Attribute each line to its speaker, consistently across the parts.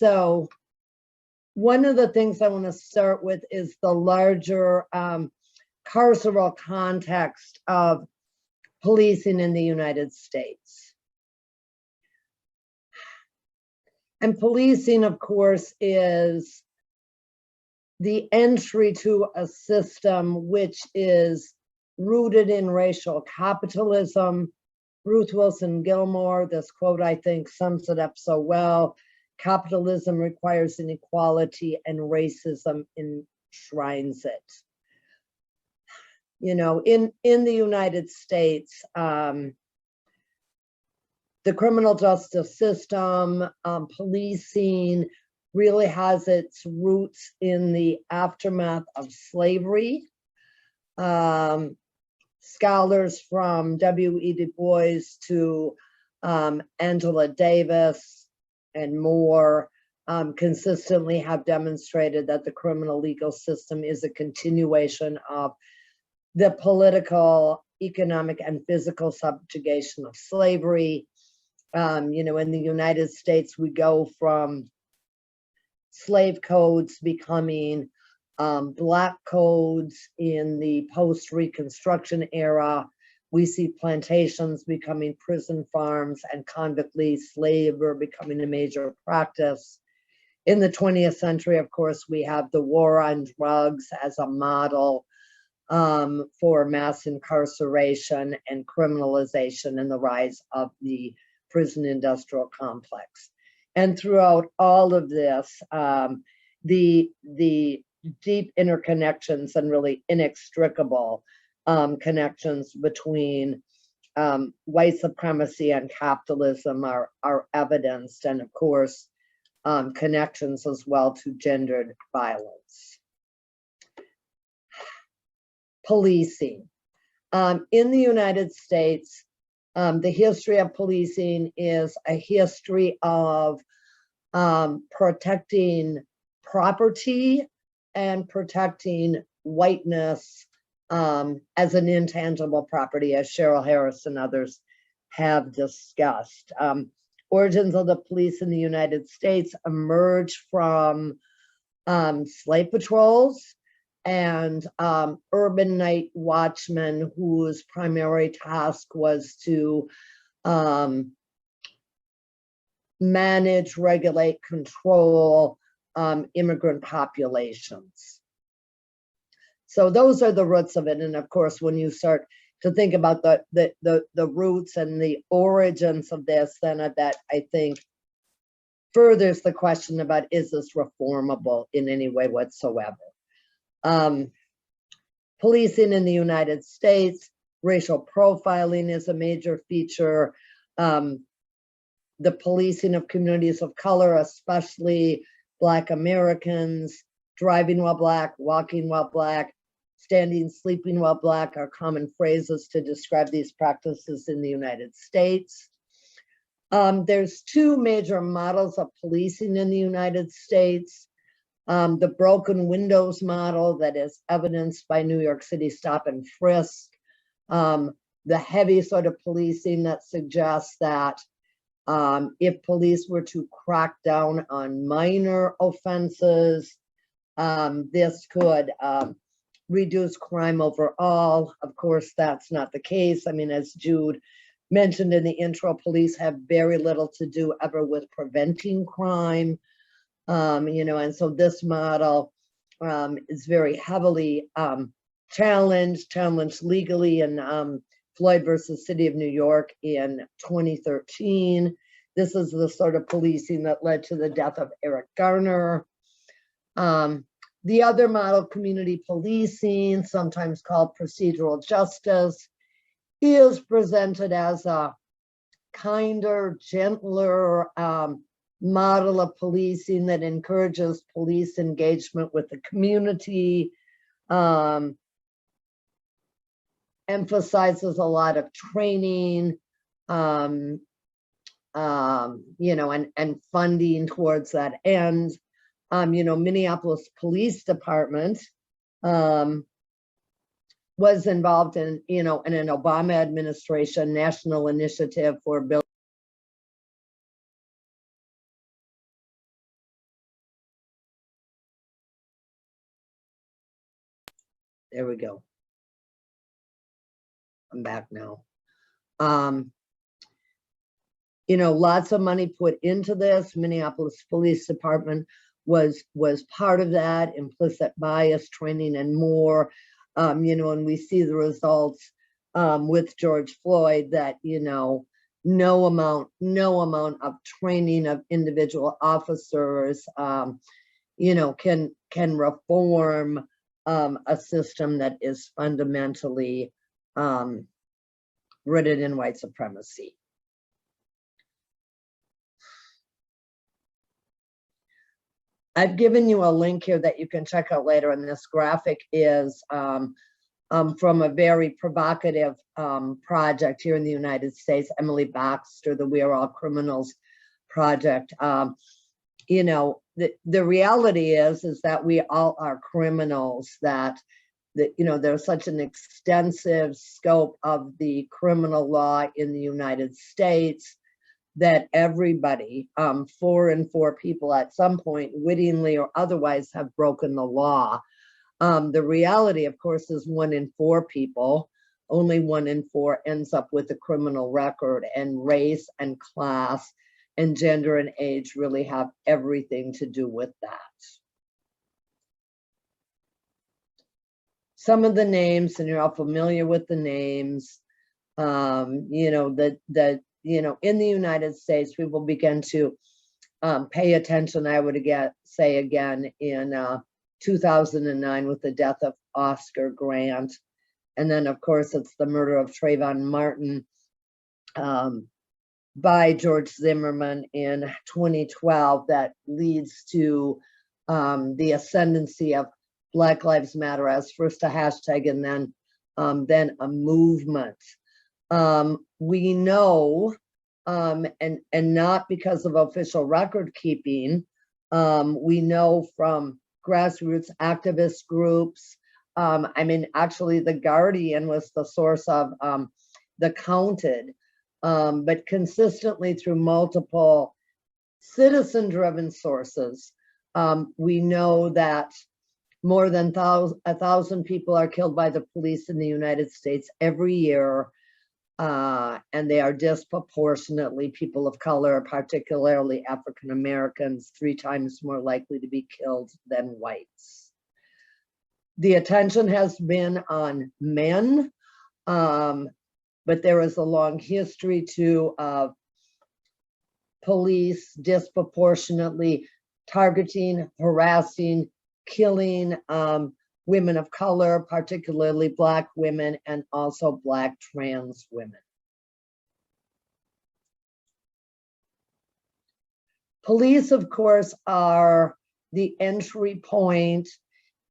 Speaker 1: So one of the things I want to start with is the larger carceral context of policing in the United States. And policing, of course, is the entry to a system which is rooted in racial capitalism. Ruth Wilson Gilmore, this quote I think sums it up so well: capitalism requires inequality and racism enshrines it. You know, in the United States, the criminal justice system, policing really has its roots in the aftermath of slavery. Scholars from W.E. Du Bois to Angela Davis and more consistently have demonstrated that the criminal legal system is a continuation of the political, economic, and physical subjugation of slavery. You know, in the United States, we go from slave codes becoming Black codes in the post-Reconstruction era. We see plantations becoming prison farms and convict-lead labor becoming a major practice. In the 20th century, of course, we have the war on drugs as a model for mass incarceration and criminalization and the rise of the prison industrial complex. And throughout all of this, the deep interconnections and really inextricable connections between white supremacy and capitalism are evidenced, and of course, connections as well to gendered violence. Policing. In the United States, the history of policing is a history of protecting property and protecting whiteness as an intangible property, as Cheryl Harris and others have discussed. Origins of the police in the United States emerge from slave patrols and urban night watchmen whose primary task was to manage, regulate, control immigrant populations. So those are the roots of it. And of course, when you start to think about the roots and the origins of this, then that I think furthers the question about, is this reformable in any way whatsoever? Policing in the United States, racial profiling is a major feature. The policing of communities of color, especially Black Americans, driving while Black, walking while Black, standing, sleeping while Black are common phrases to describe these practices in the United States. There's two major models of policing in the United States. The broken windows model that is evidenced by New York City stop and frisk. The heavy sort of policing that suggests that if police were to crack down on minor offenses, this could reduce crime overall. Of course, that's not the case. I mean, as Jude mentioned in the intro, police have very little to do ever with preventing crime. You know, and so this model is very heavily challenged legally in Floyd versus City of New York in 2013. This is the sort of policing that led to the death of Eric Garner. The other model, community policing, sometimes called procedural justice, is presented as a kinder, gentler model of policing that encourages police engagement with the community, emphasizes a lot of training, you know, and funding towards that end. You know, Minneapolis Police Department was involved in, you know, in an Obama administration national initiative for building There we go. I'm back now. You know, lots of money put into this. Minneapolis Police Department was part of that, implicit bias training and more. You know, and we see the results with George Floyd that, you know, no amount of training of individual officers, you know, can reform a system that is fundamentally rooted in white supremacy. I've given you a link here that you can check out later, and this graphic is from a very provocative project here in the United States, Emily Baxter, the We Are All Criminals project. You know, the reality is that we all are criminals, that you know, there's such an extensive scope of the criminal law in the United States that everybody, 4 in 4 people at some point, wittingly or otherwise, have broken the law. The reality, of course, is 1 in 4 people, only 1 in 4 ends up with a criminal record, and race and class and gender and age really have everything to do with that. Some of the names, and you're all familiar with the names, you know, you know, in the United States, we will begin to pay attention, I would say again, in 2009 with the death of Oscar Grant. And then, of course, it's the murder of Trayvon Martin by George Zimmerman in 2012 that leads to the ascendancy of Black Lives Matter as first a hashtag and then a movement. We know, and not because of official record keeping, we know from grassroots activist groups. I mean, actually, The Guardian was the source of The Counted, but consistently through multiple citizen-driven sources, we know that more than 1,000 people are killed by the police in the United States every year, and they are disproportionately people of color, particularly African Americans, 3 times more likely to be killed than whites. The attention has been on men, but there is a long history too of police disproportionately targeting, harassing, killing women of color, particularly Black women, and also Black trans women. Police, of course, are the entry point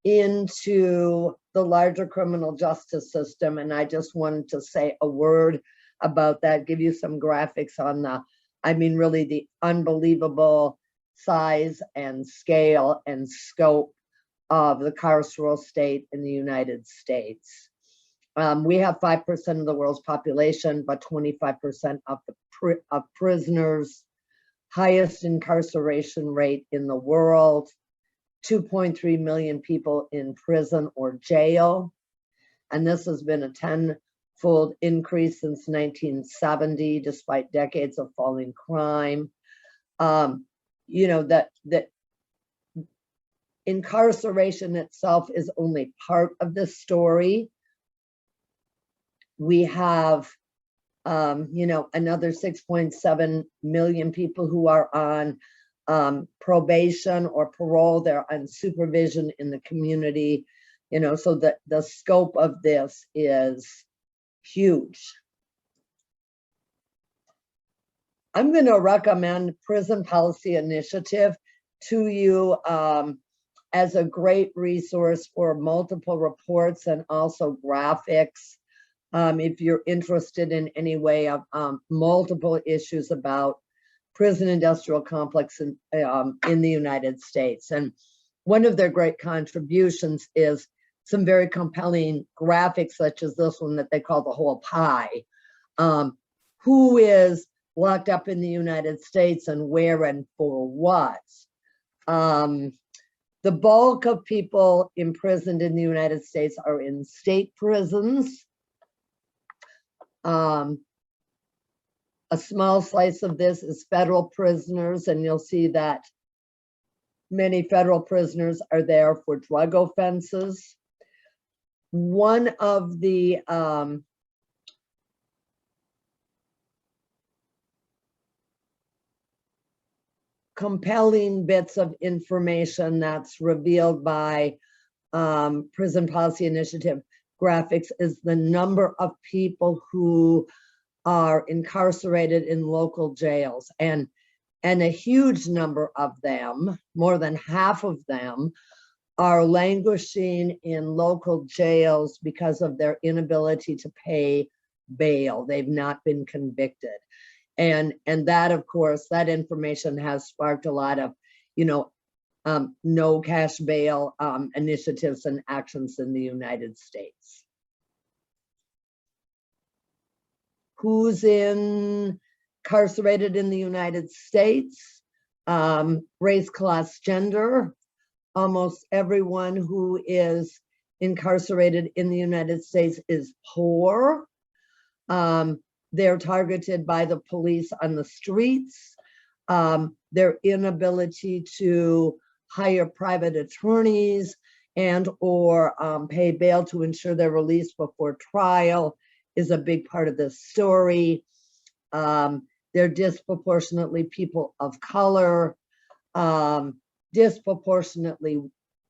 Speaker 1: into the larger criminal justice system, and I just wanted to say a word about that, give you some graphics on the, I mean, really the unbelievable size and scale and scope of the carceral state in the United States. We have 5% of the world's population, but 25% of prisoners, highest incarceration rate in the world, 2.3 million people in prison or jail. And this has been a 10-fold increase since 1970, despite decades of falling crime. You know, that incarceration itself is only part of this story. We have, you know, another 6.7 million people who are on probation or parole. They're on supervision in the community, you know, so the scope of this is huge. I'm going to recommend Prison Policy Initiative to you as a great resource for multiple reports and also graphics. If you're interested in any way of multiple issues about prison industrial complex in the United States. And one of their great contributions is some very compelling graphics, such as this one that they call the whole pie. Who is locked up in the United States and where and for what? The The bulk of people imprisoned in the United States are in state prisons. A small slice of this is federal prisoners, and you'll see that many federal prisoners are there for drug offenses. One of the compelling bits of information that's revealed by Prison Policy Initiative graphics is the number of people who are incarcerated in local jails, and a huge number of them, more than half of them, are languishing in local jails because of their inability to pay bail. They've not been convicted. And that, of course, that information has sparked a lot of, no cash bail initiatives and actions in the United States. Who's incarcerated in the United States? Race, class, gender. Almost everyone who is incarcerated in the United States is poor. They're targeted by the police on the streets. Their inability to hire private attorneys and or pay bail to ensure they're released before trial is a big part of this story. They're disproportionately people of color, disproportionately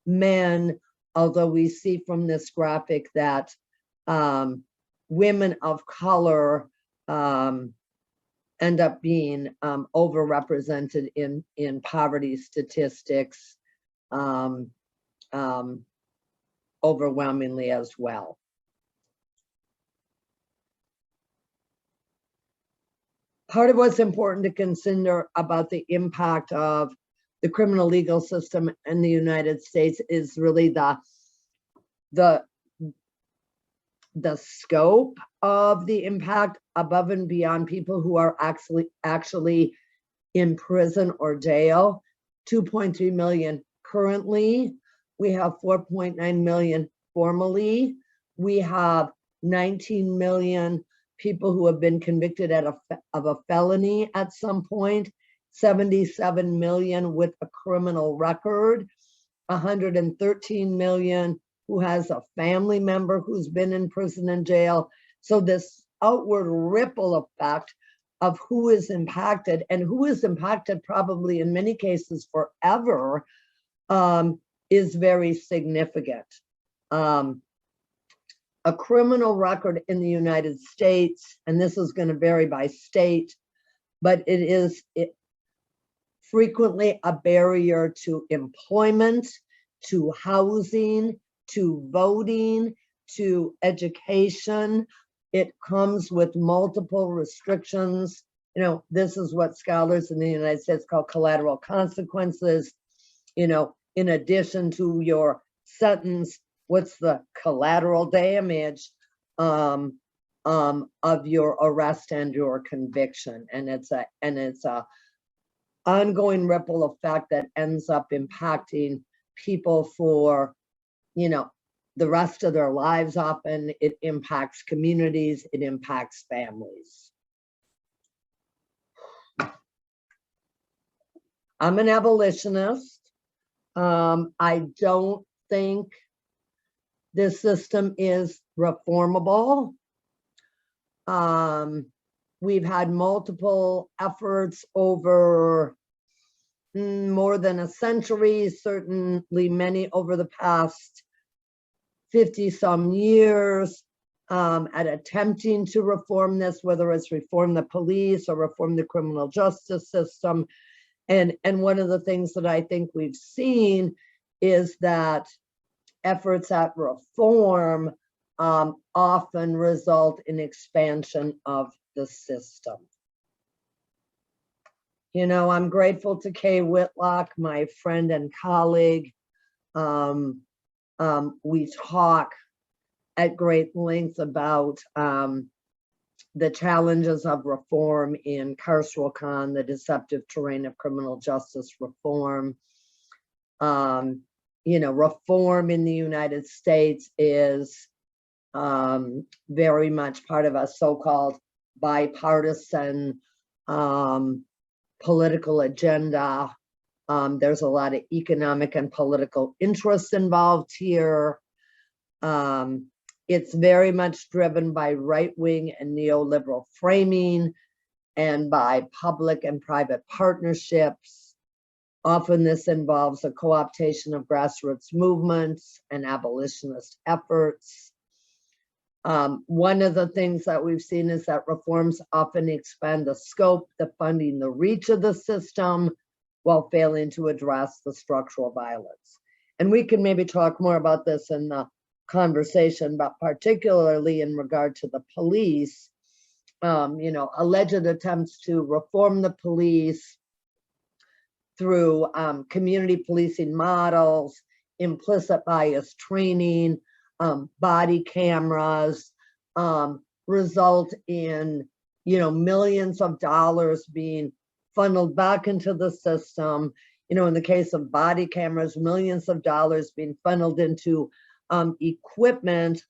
Speaker 1: men, although we see from this graphic that women of color end up being overrepresented in poverty statistics overwhelmingly as well. Part of what's important to consider about the impact of the criminal legal system in the United States is really the scope of the impact above and beyond people who are actually in prison or jail. 2.3 million currently. We have 4.9 million formally. We have 19 million people who have been convicted of a felony at some point, 77 million with a criminal record, 113 million who has a family member who's been in prison and jail. So this outward ripple effect of who is impacted, and who is impacted probably in many cases forever, is very significant. A criminal record in the United States, and this is going to vary by state, but it is frequently a barrier to employment, to housing, to voting, to education. It comes with multiple restrictions. This is what scholars in the United States call collateral consequences. In addition to your sentence, what's the collateral damage of your arrest and your conviction? And it's a ongoing ripple effect that ends up impacting people for the rest of their lives. Often it impacts communities, it impacts families. I'm an abolitionist. I don't think this system is reformable. We've had multiple efforts over more than a century, certainly many over the past 50 some years at attempting to reform this, whether it's reform the police or reform the criminal justice system. And one of the things that I think we've seen is that efforts at reform often result in expansion of the system. I'm grateful to Kay Whitlock, my friend and colleague. We talk at great length about the challenges of reform in Carceral Con, the deceptive terrain of criminal justice reform. reform in the United States is very much part of a so-called bipartisan political agenda. There's a lot of economic and political interests involved here. It's very much driven by right-wing and neoliberal framing and by public and private partnerships. Often this involves a co-optation of grassroots movements and abolitionist efforts. One of the things that we've seen is that reforms often expand the scope, the funding, the reach of the system, while failing to address the structural violence. And we can maybe talk more about this in the conversation, but particularly in regard to the police, alleged attempts to reform the police through community policing models, implicit bias training, body cameras, result in, millions of dollars being funneled back into the system. In the case of body cameras, millions of dollars being funneled into equipment,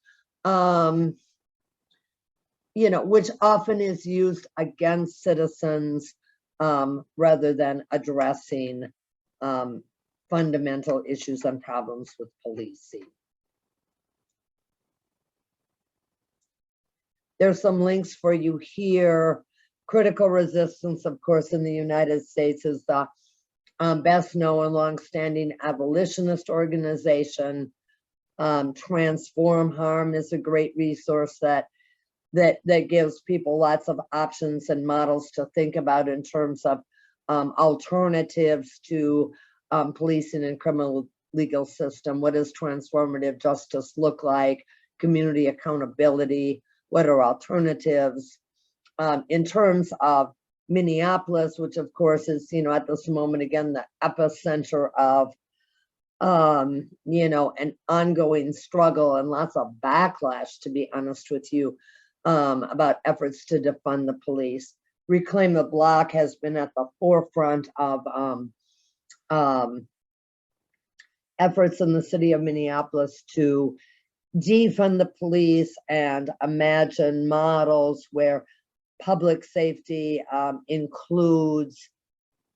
Speaker 1: which often is used against citizens rather than addressing fundamental issues and problems with policing. There's some links for you here. Critical Resistance, of course, in the United States is the best known longstanding abolitionist organization. Transform Harm is a great resource that gives people lots of options and models to think about in terms of alternatives to policing and criminal legal system. What does transformative justice look like? Community accountability. What are alternatives? In terms of Minneapolis, which of course is, at this moment, again, the epicenter of, an ongoing struggle and lots of backlash, to be honest with you, about efforts to defund the police. Reclaim the Block has been at the forefront of efforts in the city of Minneapolis to defund the police and imagine models where public safety includes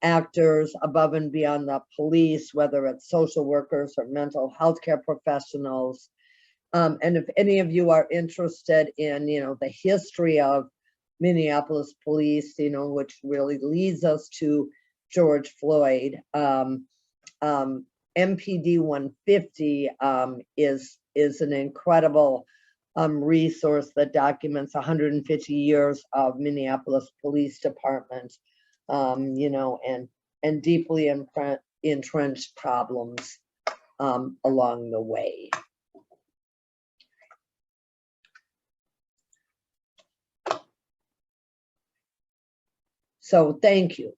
Speaker 1: actors above and beyond the police, whether it's social workers or mental health care professionals. And if any of you are interested in, the history of Minneapolis police, which really leads us to George Floyd, MPD 150 is an incredible resource that documents 150 years of Minneapolis Police Department, and deeply entrenched problems along the way. So thank you.